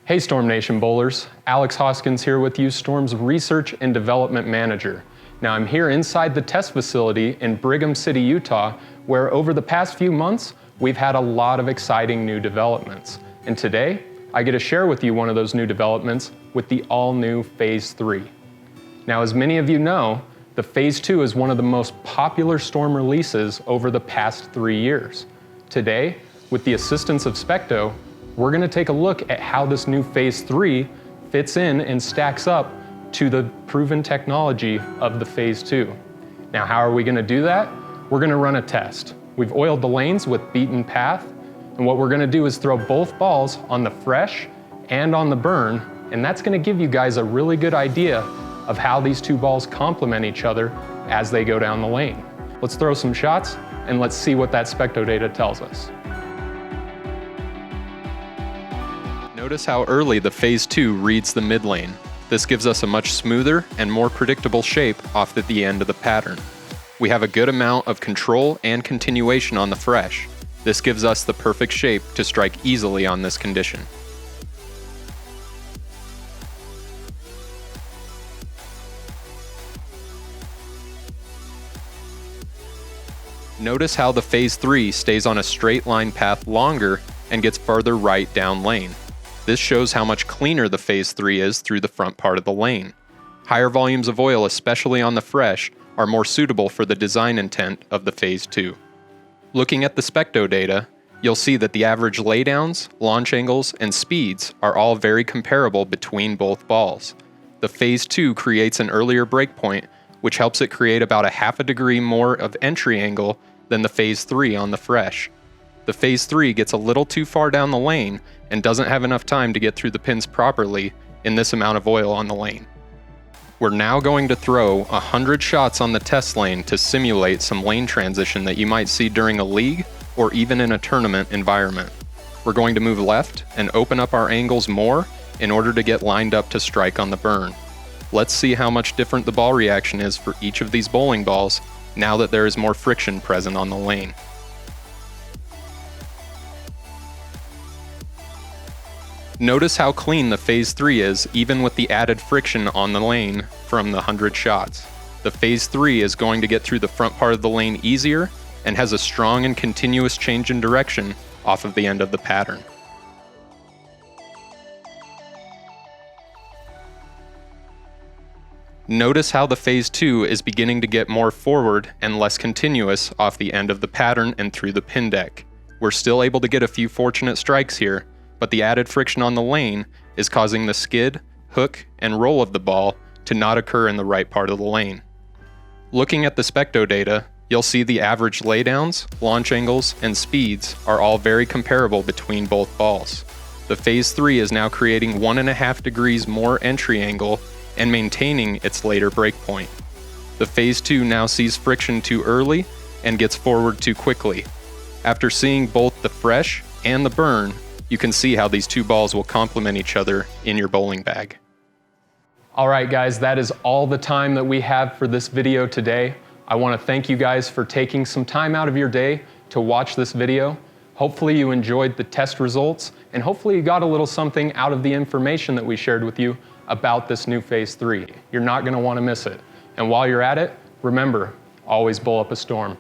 Hey Storm Nation bowlers, Alex Hoskins here with you, Storm's Research and Development Manager. Now I'm here inside the test facility in Brigham City, Utah, where over the past few months, we've had a lot of exciting new developments. And today, I get to share with you one of those new developments with the all-new Phaze III. Now as many of you know, the Phaze II is one of the most popular Storm releases over the past 3 years. Today, with the assistance of SPECTO, we're going to take a look at how this new Phaze III fits in and stacks up to the proven technology of the Phaze II. Now, how are we going to do that? We're going to run a test. We've oiled the lanes with beaten path, and what we're going to do is throw both balls on the fresh and on the burn, and that's going to give you guys a really good idea of how these two balls complement each other as they go down the lane. Let's throw some shots, and let's see what that SPECTO data tells us. Notice how early the Phaze II reads the mid lane. This gives us a much smoother and more predictable shape off at the end of the pattern. We have a good amount of control and continuation on the fresh. This gives us the perfect shape to strike easily on this condition. Notice how the Phaze III stays on a straight line path longer and gets farther right down lane. This shows how much cleaner the Phaze III is through the front part of the lane. Higher volumes of oil, especially on the fresh, are more suitable for the design intent of the Phaze II. Looking at the SPECTO data, you'll see that the average laydowns, launch angles, and speeds are all very comparable between both balls. The Phaze II creates an earlier breakpoint, which helps it create about a half a degree more of entry angle than the Phaze III on the fresh. The Phaze III gets a little too far down the lane and doesn't have enough time to get through the pins properly in this amount of oil on the lane. We're now going to throw 100 shots on the test lane to simulate some lane transition that you might see during a league or even in a tournament environment. We're going to move left and open up our angles more in order to get lined up to strike on the burn. Let's see how much different the ball reaction is for each of these bowling balls now that there is more friction present on the lane. Notice how clean the Phaze III is even with the added friction on the lane from the 100 shots. The Phaze III is going to get through the front part of the lane easier and has a strong and continuous change in direction off of the end of the pattern. Notice how the Phaze II is beginning to get more forward and less continuous off the end of the pattern and through the pin deck. We're still able to get a few fortunate strikes here, but the added friction on the lane is causing the skid, hook, and roll of the ball to not occur in the right part of the lane. Looking at the SPECTO data, you'll see the average laydowns, launch angles, and speeds are all very comparable between both balls. The Phaze III is now creating 1.5 degrees more entry angle and maintaining its later breakpoint. The Phaze II now sees friction too early and gets forward too quickly. After seeing both the fresh and the burn, you can see how these two balls will complement each other in your bowling bag. All right guys, that is all the time that we have for this video today. I want to thank you guys for taking some time out of your day to watch this video. Hopefully you enjoyed the test results, and hopefully you got a little something out of the information that we shared with you about this new Phaze III. You're not going to want to miss it. And while you're at it, remember, always bowl up a storm.